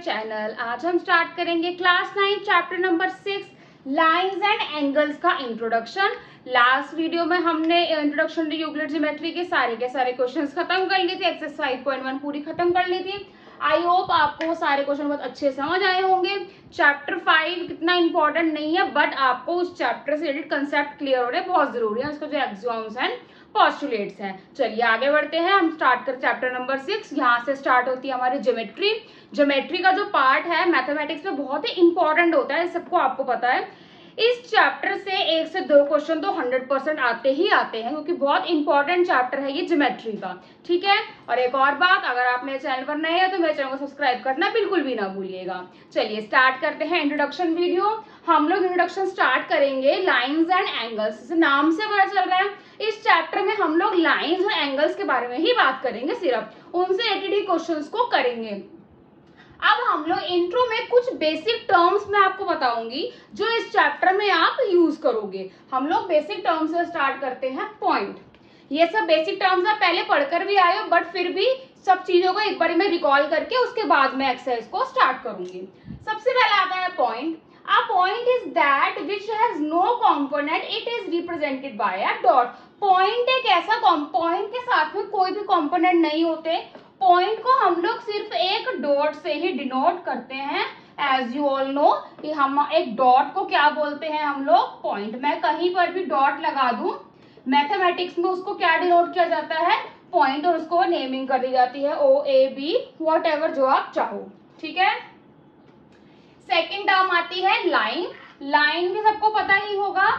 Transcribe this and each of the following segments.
Channel. आज हम start करेंगे class 9 chapter number 6 lines and angles का इंट्रोडक्शन। लास्ट वीडियो में हमने इंट्रोडक्शन टू यूक्लिड ज्योमेट्री के सारे क्वेश्चंस खत्म कर लिए थे। एक्सरसाइज 5.1 पूरी खत्म कर ली थी। आई होप आपको सारे क्वेश्चन बहुत अच्छे समझ आए होंगे। चैप्टर 5 कितना इंपॉर्टेंट नहीं है, बट आपको उस चैप्टर से रिलेटेड कंसेप्ट क्लियर हो रहे बहुत जरूरी है, उसके जो एक्सियोम्स हैं, पोस्टुलेट्स हैं। चलिए आगे बढ़ते हैं, हम स्टार्ट कर चैप्टर नंबर 6। यहाँ से स्टार्ट होती है हमारी ज्योमेट्री। ज्योमेट्री का जो पार्ट है मैथमेटिक्स में बहुत ही इंपॉर्टेंट होता है, सबको आपको पता है। इस चैप्टर से 1 से 2 क्वेश्चन तो 100% आते ही आते हैं, क्योंकि बहुत इंपॉर्टेंट चैप्टर है ये ज्योमेट्री का। ठीक है, और एक और बात, अगर आप मेरे चैनल पर नए हैं तो मेरे चैनल को सब्सक्राइब करना बिल्कुल भी ना भूलिएगा। चलिए स्टार्ट करते हैं इंट्रोडक्शन वीडियो। हम लोग इंट्रोडक्शन स्टार्ट करेंगे लाइंस एंड एंगल्स। नाम से पता चल रहा है इस चैप्टर में हम लोग लाइंस और एंगल्स के बारे में ही बात करेंगे, सिर्फ उनसे रिलेटेड ही क्वेश्चंस को करेंगे। अब हम लोग इंट्रो में कुछ बेसिक टर्म्स मैं आपको बताऊंगी जो इस चैप्टर में आप यूज करोगे। हम लोग बेसिक टर्म्स से स्टार्ट करते हैं। पॉइंट, ये सब बेसिक टर्म्स आप पहले पढ़कर भी आए हो, बट फिर भी सब चीजों को एक बार मैं रिकॉल करके उसके बाद में एक्सरसाइज को स्टार्ट करूंगी। सबसे पहले आता है point. A point is that which has no component, it is represented by a dot. Point एक ऐसा पॉइंट के साथ में कोई भी कंपोनेंट नहीं होते। पॉइंट को हम लोग सिर्फ एक डॉट से ही डिनोट करते हैं। एज यू ऑल नो, हम एक डॉट को क्या बोलते हैं हम लोग? पॉइंट। मैं कहीं पर भी डॉट लगा दूं, मैथमेटिक्स में उसको क्या डिनोट किया जाता है? पॉइंट, और उसको नेमिंग कर दी जाती है ओ ए बी वॉट एवर जो आप चाहो। ठीक है। सेकेंड टर्म आती है लाइन। लाइन भी सबको पता ही होगा।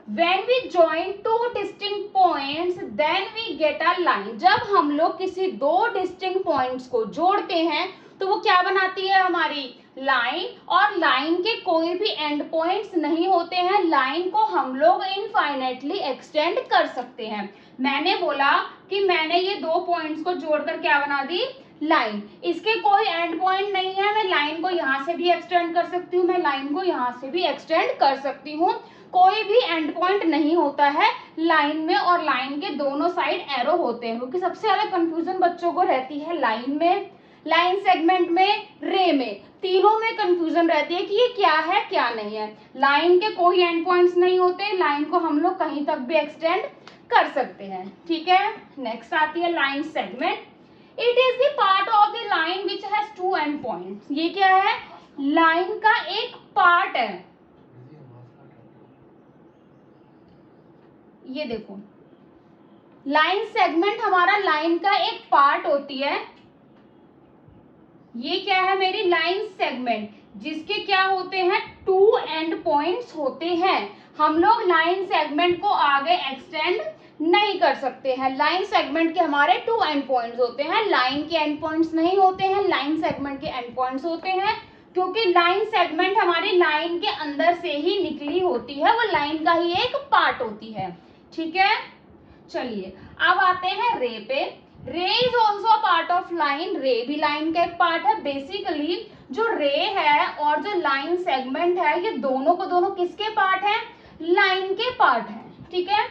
When we join two distinct points, then we get a line. जब हम लोग किसी दो distinct points को जोड़ते हैं तो वो क्या बनाती है? हमारी लाइन। और लाइन के कोई भी एंड पॉइंट्स नहीं होते हैं। लाइन को हम लोग इनफाइनाइटली एक्सटेंड कर सकते हैं। मैंने बोला कि मैंने ये दो पॉइंट्स को जोड़कर क्या बना दी? लाइन। इसके कोई एंड पॉइंट नहीं है। मैं लाइन को यहाँ से भी एक्सटेंड कर सकती हूँ, मैं लाइन को यहाँ से भी एक्सटेंड कर सकती हूँ। कोई भी एंड पॉइंट नहीं होता है लाइन में, और लाइन के दोनों साइड एरो होते हैं, क्योंकि सबसे ज्यादा कंफ्यूजन बच्चों को रहती है लाइन में, लाइन सेगमेंट में, रे में, तीनों में कंफ्यूजन रहती है कि ये क्या है क्या नहीं है। लाइन के कोई एंड पॉइंट्स नहीं होते, लाइन को हम लोग कहीं तक भी एक्सटेंड कर सकते हैं। ठीक है। नेक्स्ट आती है line segment. It is the part of the line which has two end points. ये क्या है? लाइन का एक पार्ट है। ये देखो, लाइन सेगमेंट हमारा लाइन का एक पार्ट होती है। ये क्या है? मेरी लाइन सेगमेंट, जिसके क्या होते हैं? टू एंड पॉइंट्स होते हैं। हम लोग लाइन सेगमेंट को आगे एक्सटेंड नहीं कर सकते हैं। लाइन सेगमेंट के हमारे टू एंड पॉइंट्स होते हैं, लाइन के एंड पॉइंट्स नहीं होते हैं, लाइन सेगमेंट के एंड पॉइंट्स होते हैं, क्योंकि लाइन सेगमेंट हमारी लाइन के अंदर से ही निकली होती है, वो लाइन का ही एक पार्ट होती है। ठीक है। चलिए अब आते हैं रे पे। रे is also part of line. रे भी लाइन का एक पार्ट है। बेसिकली जो रे है और जो लाइन सेगमेंट है, ये दोनों को दोनों किसके पार्ट है? लाइन के पार्ट है। ठीक है।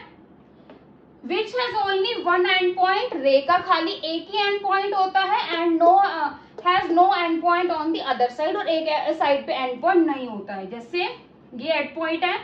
Which has only one end point. Ray का खाली एक ही एंड पॉइंट होता है, and has no end point on the other side, और एक साइड पे एंड पॉइंट नहीं होता है। जैसे ये एंड पॉइंट है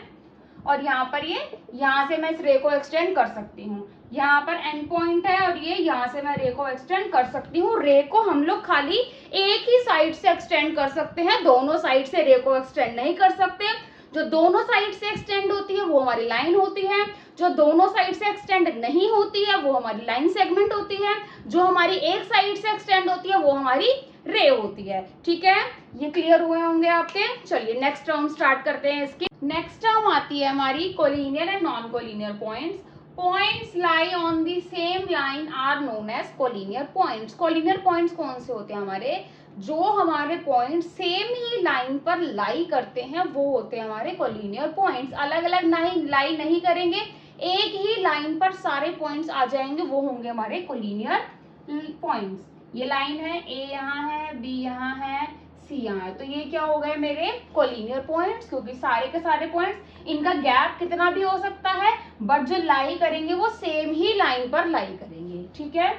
और यहाँ पर ये, यहाँ से मैं इस रे को एक्सटेंड कर सकती हूँ। यहाँ पर एंड पॉइंट है और ये, यहाँ से मैं रे को एक्सटेंड कर सकती हूँ। रे को हम लोग खाली एक ही साइड से एक्सटेंड कर सकते हैं, दोनों साइड से रे को एक्सटेंड नहीं कर सकते। जो दोनों साइड से एक्सटेंड होती है वो हमारी लाइन होती है, जो दोनों साइड से एक्सटेंड नहीं होती है वो हमारी लाइन सेगमेंट होती है, जो हमारी एक साइड से एक्सटेंड होती है वो हमारी रे होती है। ठीक है, ये क्लियर हुए होंगे आपके। चलिए नेक्स्ट टर्म स्टार्ट करते हैं इसकी। नेक्स्ट टर्म आती है हमारी collinear and non collinear points. Points lie on the same line are known as collinear points. Collinear points कौन से होते हैं हमारे? जो हमारे पॉइंट सेम ही लाइन पर लाई करते हैं वो होते हैं हमारे कोलिनियर पॉइंट्स। अलग अलग नहीं लाई नहीं करेंगे, एक ही लाइन पर सारे पॉइंट्स आ जाएंगे, वो होंगे हमारे कोलिनियर पॉइंट्स। ये लाइन है, ए यहाँ है, बी यहाँ है, सी यहाँ है, तो ये क्या हो गए मेरे कोलिनियर पॉइंट्स, क्योंकि सारे के सारे पॉइंट्स, इनका गैप कितना भी हो सकता है, बट जो लाई करेंगे वो सेम ही लाइन पर लाई करेंगे। ठीक है।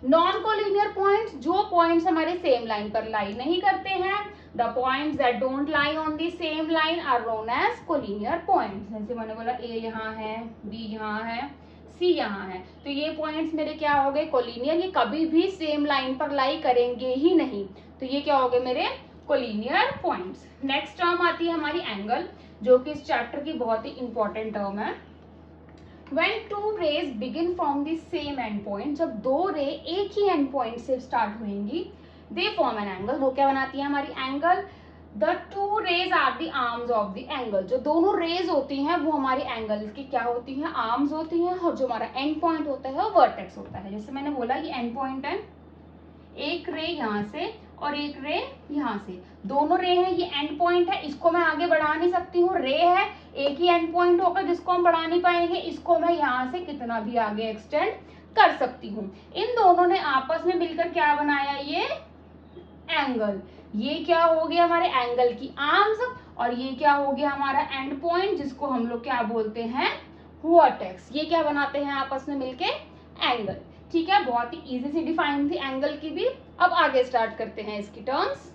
नॉन कोलिनियर पॉइंट्स, जो पॉइंट्स हमारे सेम लाइन पर लाई नहीं करते हैं, the points that don't lie on the same line are known as collinear points. जैसे मैंने बोला ए यहाँ है, बी यहाँ है, सी यहाँ है, तो ये पॉइंट्स मेरे क्या हो गए, कोलिनियर। ये कभी भी सेम लाइन पर लाई करेंगे ही नहीं, तो ये क्या हो गए मेरे कोलिनियर पॉइंट्स। नेक्स्ट टर्म आती है हमारी एंगल, जो कि इस चैप्टर की बहुत ही इंपॉर्टेंट टर्म है। When two rays begin from the same end point, जब दो रे एक ही एंड पॉइंट से स्टार्ट होंगी, they form an angle। वो क्या बनाती है हमारी angle. The two rays are the arms of the angle। जो दोनों रेज होती हैं वो हमारी एंगल की क्या होती हैं, आर्म्स होती हैं, और जो हमारा एंड पॉइंट होता है वो वर्टेक्स होता है। जैसे मैंने बोला ये एंड पॉइंट है, एक रे यहाँ से और एक रे यहाँ से, दोनों रे है, ये एंड पॉइंट है, इसको मैं आगे बढ़ा नहीं सकती हूँ, रे है, एक ही एंड पॉइंट होगा जिसको हम बढ़ा नहीं पाएंगे, इसको मैं यहाँ से कितना भी आगे एक्सटेंड कर सकती हूँ। इन दोनों ने आपस में मिलकर क्या बनाया, ये एंगल। ये क्या हो गया हमारे एंगल की आर्म्स, और ये क्या हो गया हमारा एंड पॉइंट, जिसको हम लोग क्या बोलते हैं, वर्टेक्स। ये क्या बनाते हैं आपस में मिलके, एंगल। ठीक है, बहुत ही इजी सी डिफाइन थी एंगल की भी। अब आगे स्टार्ट करते हैं इसकी टर्म्स।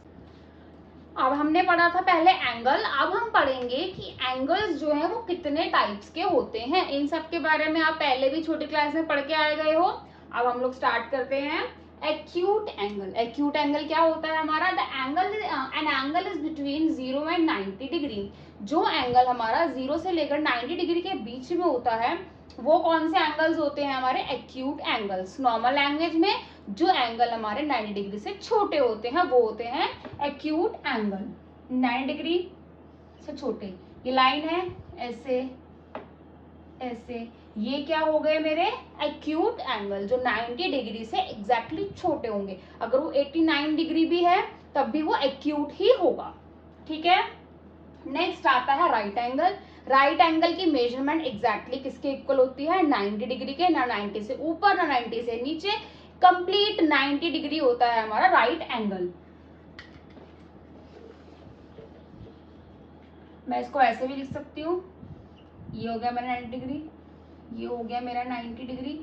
अब हमने पढ़ा था पहले एंगल, अब हम पढ़ेंगे कि एंगल्स जो है वो कितने टाइप्स के होते हैं। इन सब के बारे में आप पहले भी छोटी क्लास में पढ़ के आए गए हो। अब हम लोग स्टार्ट करते हैं एक्यूट एंगल। एक्यूट एंगल क्या होता है हमारा, N angle is between 0 and 90 degree. जो एंगल हमारा 0 से लेकर 90 डिग्री के बीच में होता है वो कौन से एंगल्स होते हैं हमारे, एक्यूट एंगल्स। नॉर्मल लैंग्वेज में जो एंगल हमारे 90 डिग्री से छोटे होते हैं वो होते हैं एक्यूट एंगल। 90 डिग्री से छोटे, ये लाइन है ऐसे ऐसे, ये क्या हो गए मेरे एक्यूट एंगल, जो 90 डिग्री से एग्जैक्टली छोटे होंगे। अगर वो 89 डिग्री भी है तब भी वो एक्यूट ही होगा। ठीक है, नेक्स्ट आता है राइट एंगल। राइट एंगल की मेजरमेंट एग्जैक्टली किसके इक्वल होती है, 90 डिग्री के, ना 90 से ऊपर ना 90 से नीचे, कंप्लीट 90 डिग्री होता है हमारा राइट एंगल। मैं इसको ऐसे भी लिख सकती हूँ, ये हो गया मेरा 90 डिग्री, ये हो गया मेरा 90 डिग्री,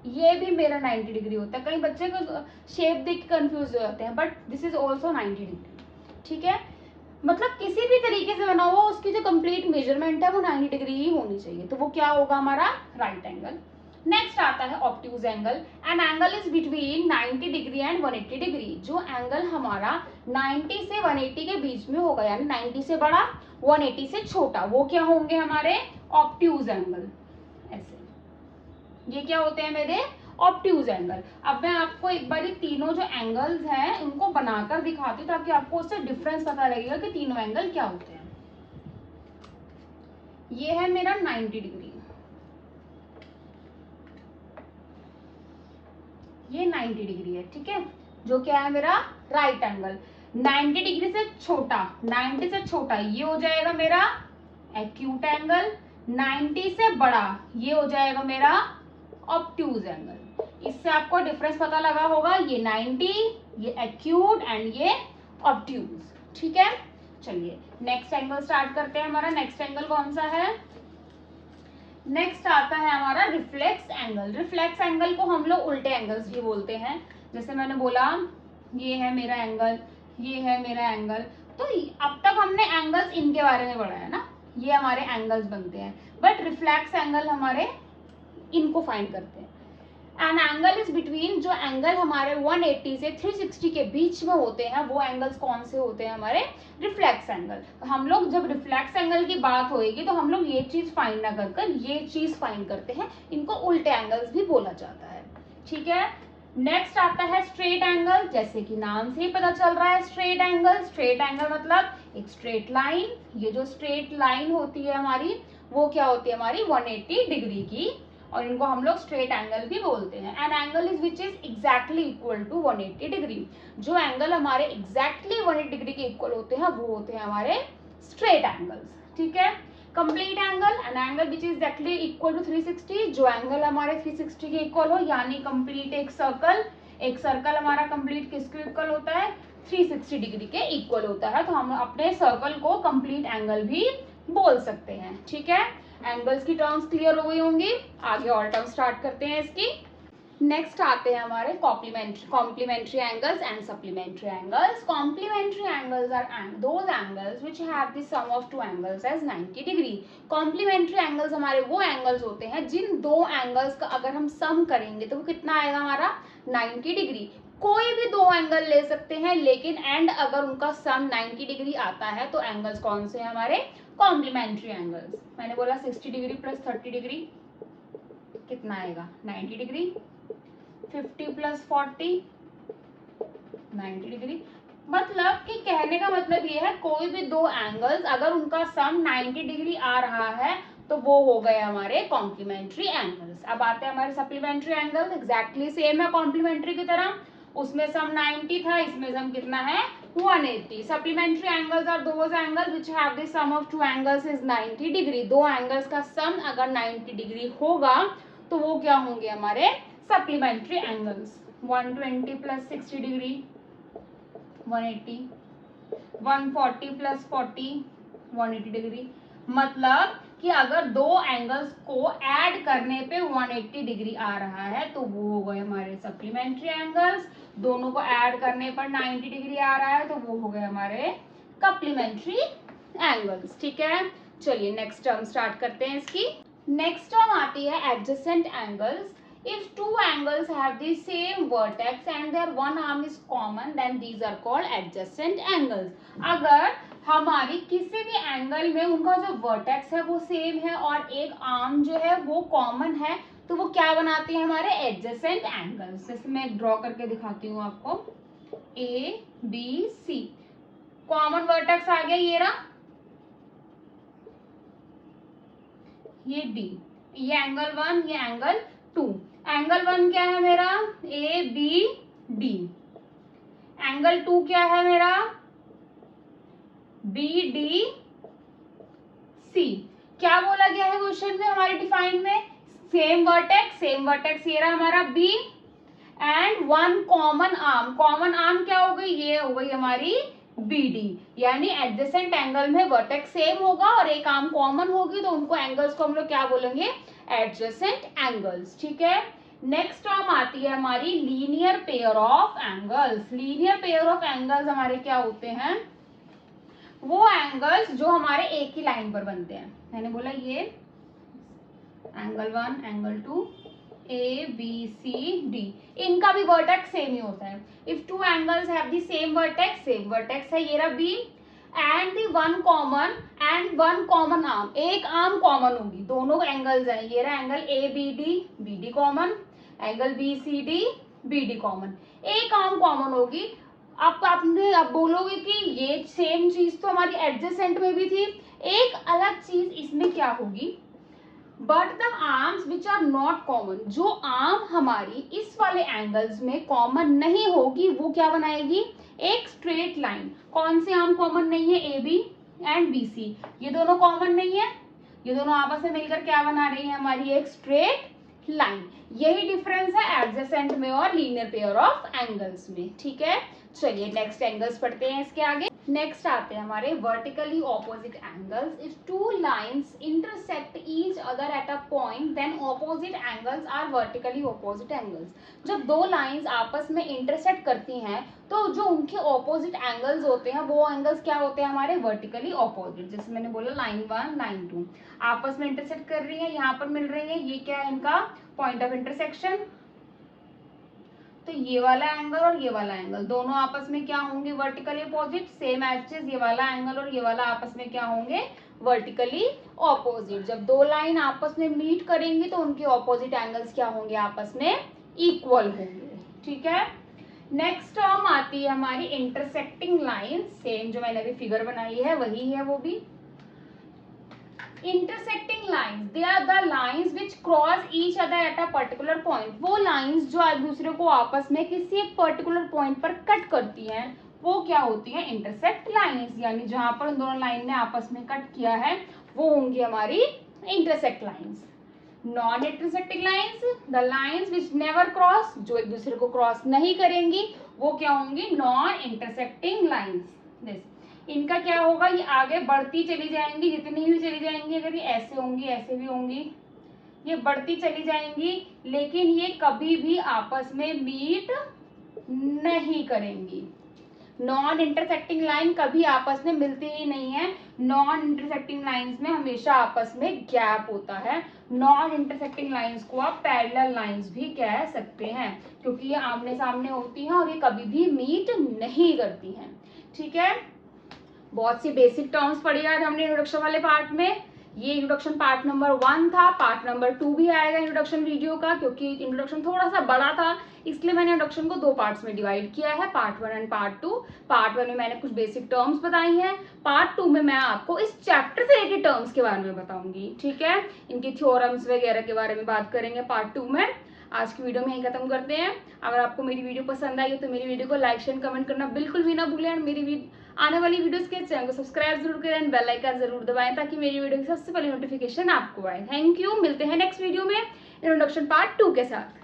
ये भी मेरा 90 डिग्री होता है। कई बच्चे को शेप देख के कंफ्यूज हो जाते हैं, but this is also 90 degree. ठीक है, मतलब किसी भी तरीके से बना हुआ उसकी जो कंप्लीट मेजरमेंट है वो 90 डिग्री ही होनी चाहिए, तो वो क्या होगा हमारा राइट एंगल। नेक्स्ट आता है obtuse angle. An angle is between 90 degree and 180 degree. जो एंगल हमारा 90 से 180 के बीच में होगा, यानी 90 से बड़ा 180 से छोटा, वो क्या होंगे हमारे ऑब्ट्यूज एंगल। ऐसे ये क्या होते हैं मेरे ऑब्ट्यूज एंगल। अब मैं आपको एक बार तीनों जो एंगल्स हैं उनको बनाकर दिखाती हूँ ताकि आपको उससे डिफरेंस पता लगेगा कि तीनों एंगल क्या होते हैं। ये है मेरा 90 डिग्री, ये 90 डिग्री है। ठीक है, जो क्या है मेरा राइट एंगल। 90 डिग्री से छोटा, 90 से छोटा ये हो जाएगा मेरा एक्यूट एंगल। 90 से बड़ा ये हो जाएगा मेरा ऑब्ट्यूज एंगल। इससे आपको डिफरेंस पता लगा होगा, ये 90, ये एक्यूट एंड ये ऑब्ट्यूज। ठीक है, चलिए नेक्स्ट एंगल स्टार्ट करते हैं। हमारा नेक्स्ट एंगल कौन सा है, नेक्स्ट आता है हमारा रिफ्लेक्स एंगल। रिफ्लेक्स एंगल को हम लोग उल्टे एंगल्स भी बोलते हैं। जैसे मैंने बोला ये है मेरा एंगल, ये है मेरा एंगल, तो अब तक हमने एंगल्स इनके बारे में पढ़ा है ना, ये हमारे एंगल्स बनते हैं। बट रिफ्लेक्स एंगल हमारे इनको फाइंड करते हैं। एन एंगल इज बिटवीन, जो एंगल हमारे 180 से 360 के बीच में होते हैं वो एंगल्स कौन से होते हैं हमारे रिफ्लेक्स एंगल। हम लोग जब रिफ्लेक्स एंगल की बात होएगी तो हम लोग ये चीज फाइंड ना कर ये चीज फाइंड करते हैं, इनको उल्टे एंगल्स भी बोला जाता है। ठीक है, नेक्स्ट आता है स्ट्रेट एंगल। जैसे कि नाम से ही पता चल रहा है स्ट्रेट एंगल। स्ट्रेट एंगल मतलब एक स्ट्रेट लाइन। ये जो स्ट्रेट लाइन होती है हमारी वो क्या होती है हमारी 180 डिग्री की, और इनको हम लोग स्ट्रेट एंगल भी बोलते हैं। An angle is which is exactly equal to 180 degree. जो एंगल हमारे एग्जैक्टली 180 डिग्री के इक्वल होते हैं वो होते हैं हमारे स्ट्रेट एंगल्स। ठीक है, complete angle, an angle which is exactly equal to 360। जो एंगल हमारे 360 के इक्वल हो, यानी कंप्लीट एक सर्कल हमारा कंप्लीट किसके इक्वल होता है 360 डिग्री के इक्वल होता है, तो हम अपने सर्कल को कंप्लीट एंगल भी बोल सकते हैं। ठीक है, एंगल्स की टर्म्स क्लियर हो गई होंगी। आगे और टर्म स्टार्ट करते हैं इसकी। नेक्स्ट आते हैं हमारे complementary angles and supplementary angles. Complementary angles are those angles which have the sum of two angles as 90 degree. Complementary angles हमारे वो एंगल्स होते हैं जिन दो एंगल्स का अगर हम सम करेंगे तो वो कितना आएगा हमारा 90 डिग्री. कोई भी दो एंगल ले सकते हैं लेकिन एंड अगर उनका सम 90 डिग्री आता है तो एंगल्स कौन से हैं हमारे कॉम्प्लीमेंट्री एंगल्स. मैंने बोला 60 डिग्री प्लस 30 डिग्री कितना आएगा 90 डिग्री. 50 plus 40 90 degree. मतलब कि कहने का मतलब ये है कोई भी दो एंगल्स अगर उनका सम 90 डिग्री आ रहा है तो वो हो गए हमारे कॉम्प्लीमेंट्री एंगल्स. अब आते हैं हमारे सप्लीमेंट्री एंगल्स. एग्जैक्टली सेम है कॉम्प्लीमेंट्री की तरह. उसमें सम 90 था, इसमें सम कितना है 180. Supplementary angles are those angle which have the sum of two angles is 90 degree. दो एंगल्स का सम अगर 90 डिग्री होगा तो वो क्या होंगे हमारे supplementary angles. 120 plus 60 degree 180. 140 plus 40 180 degree. मतलब कि अगर दो एंगल्स को ऐड करने पे 180 डिग्री आ रहा है तो वो हो गए हमारे सप्लीमेंट्री एंगल्स. दोनों को ऐड करने पर 90 डिग्री आ रहा है तो वो हो गए हमारे कॉम्प्लीमेंट्री एंगल्स. ठीक है, चलिए नेक्स्ट टर्म स्टार्ट करते हैं इसकी. नेक्स्ट टर्म आती है adjacent angles. If two angles have the same vertex and their one arm is common, then these are called adjacent angles. अगर हमारी किसी भी एंगल में उनका जो वर्टेक्स है वो सेम है और एक आर्म जो है वो कॉमन है तो वो क्या बनाते हैं हमारे एडजेसेंट एंगल्स. जैसे मैं ड्रॉ करके दिखाती हूँ आपको. A B C common vertex आ गया, ये रहा, ये डी, ये एंगल 1, ये एंगल 2. एंगल 1 क्या है मेरा ए बी डी. एंगल 2 क्या है मेरा बी डी सी. क्या बोला गया है क्वेश्चन में हमारे डिफाइन में सेम वर्टेक्स ये रहा हमारा B and one common arm. Common arm क्या हो गई, ये हो गई हमारी बी डी. यानी एडजेसेंट एंगल में वर्टेक्स सेम होगा और एक आर्म कॉमन होगी तो उनको एंगल्स को हम लोग क्या बोलेंगे एडजेसेंट एंगल्स. ठीक है, नेक्स्ट टर्म आती है हमारी linear pair of angles. Linear pair of angles हमारे क्या होते हैं वो एंगल्स जो हमारे एक ही लाइन पर बनते हैं. मैंने बोला ये angle 1 angle 2 A B C D, इनका भी वर्टेक्स सेम ही होता है. If two angles have the same vertex है ये रहा B and the one common arm, एक आर्म कॉमन होगी. दोनों एंगल्स हैं, ये रहा angle A B D common, angle B C D common, एक आर्म कॉमन होगी. अब बोलोगे कि ये सेम चीज तो हमारी एडजेसेंट में भी थी. एक अलग चीज इसमें क्या होगी, but the arms which are not common, जो आर्म हमारी इस वाले एंगल्स में कॉमन नहीं होगी वो क्या बनाएगी एक स्ट्रेट लाइन. कौन से आर्म कॉमन नहीं है A B and B C, ये दोनों कॉमन नहीं है, ये दोनों आपस में मिलकर क्या बना रही है हमारी एक स्ट्रेट लाइन. यही डिफरेंस है एडजेसेंट में और लीनियर पेयर ऑफ एंगल्स में. ठीक है, चलिए नेक्स्ट एंगल्स पढ़ते हैं इसके आगे. नेक्स्ट आते हैं हमारे vertically opposite angles. If two lines intersect each other at a point then opposite angles are vertically opposite angles. जब दो लाइंस आपस में इंटरसेक्ट करती हैं तो जो उनके ऑपोजिट एंगल्स होते हैं वो एंगल्स क्या होते हैं हमारे वर्टिकली ऑपोजिट. जैसे मैंने बोला लाइन 1 लाइन 2 आपस में इंटरसेक्ट कर रही है, यहाँ पर मिल रही है, ये क्या है इनका पॉइंट ऑफ इंटरसेक्शन. तो ये वाला एंगल और ये वाला एंगल दोनों आपस में क्या होंगे वर्टिकली अपोजिट. सेम एजेस ये वाला एंगल और ये वाला आपस में क्या होंगे वर्टिकली ऑपोजिट. जब दो लाइन आपस में मीट करेंगी तो उनके ऑपोजिट एंगल्स क्या होंगे आपस में इक्वल होंगे. ठीक है, नेक्स्ट टर्म आती है हमारी इंटरसेक्टिंग लाइन. सेम जो मैंने अभी फिगर बनाई है वही है वो भी. Intersecting lines they are the lines which cross each other at a particular point. वो लाइंस जो एक दूसरे को आपस में किसी एक पर्टिकुलर पॉइंट पर कट करती हैं वो क्या होती है इंटरसेक्ट लाइंस. यानी जहां पर उन दोनों लाइन ने आपस में कट किया है वो होंगी हमारी intersect lines. Non intersecting lines the lines which never cross, जो एक दूसरे को क्रॉस नहीं करेंगी वो क्या होंगी नॉन इंटरसेक्टिंग लाइंस. इनका क्या होगा ये आगे बढ़ती चली जाएंगी, जितनी भी चली जाएंगी, अगर ये ऐसे होंगी ऐसे भी होंगी ये बढ़ती चली जाएंगी, लेकिन ये कभी भी आपस में मीट नहीं करेंगी। नॉन इंटरसेक्टिंग लाइन कभी आपस में मिलती ही नहीं है। नॉन इंटरसेक्टिंग लाइंस में हमेशा आपस में गैप होता है। नॉन इंटरसेक्टिंग लाइंस को आप पैरेलल लाइंस भी कह सकते हैं, क्योंकि ये आमने सामने होती हैं और ये कभी भी मीट नहीं करती हैं। ठीक है, बहुत सी बेसिक टर्म्स पढ़ी आज हमने इंट्रोडक्शन वाले पार्ट में। ये इंट्रोडक्शन पार्ट नंबर 1 था। पार्ट नंबर 2 भी आएगा इंट्रोडक्शन वीडियो का, क्योंकि इंट्रोडक्शन थोड़ा सा बड़ा था, इसलिए मैंने इंट्रोडक्शन को 2 पार्ट्स में डिवाइड किया है, पार्ट 1 एंड पार्ट 2। पार्ट 1 में मैंने कुछ बेसिक टर्म्स बताई हैं, पार्ट 2 में मैं आपको इस चैप्टर से रिलेटेड टर्म्स के बारे में बताऊंगी। ठीक है, इनकी थ्योरम्स वगैरह के बारे में बात करेंगे पार्ट 2 में। आज की वीडियो में यहीं खत्म करते हैं। अगर आपको मेरी वीडियो पसंद आई है तो मेरी वीडियो को लाइक शेयर कमेंट करना बिल्कुल भी ना भूलें, और मेरी आने वाली वीडियोस के चैनल को सब्सक्राइब जरूर करें एंड बेल आइकन जरूर दबाएं, ताकि मेरी वीडियो की सबसे पहले नोटिफिकेशन आपको आए। थैंक यू, मिलते हैं नेक्स्ट वीडियो में इंट्रोडक्शन पार्ट 2 के साथ।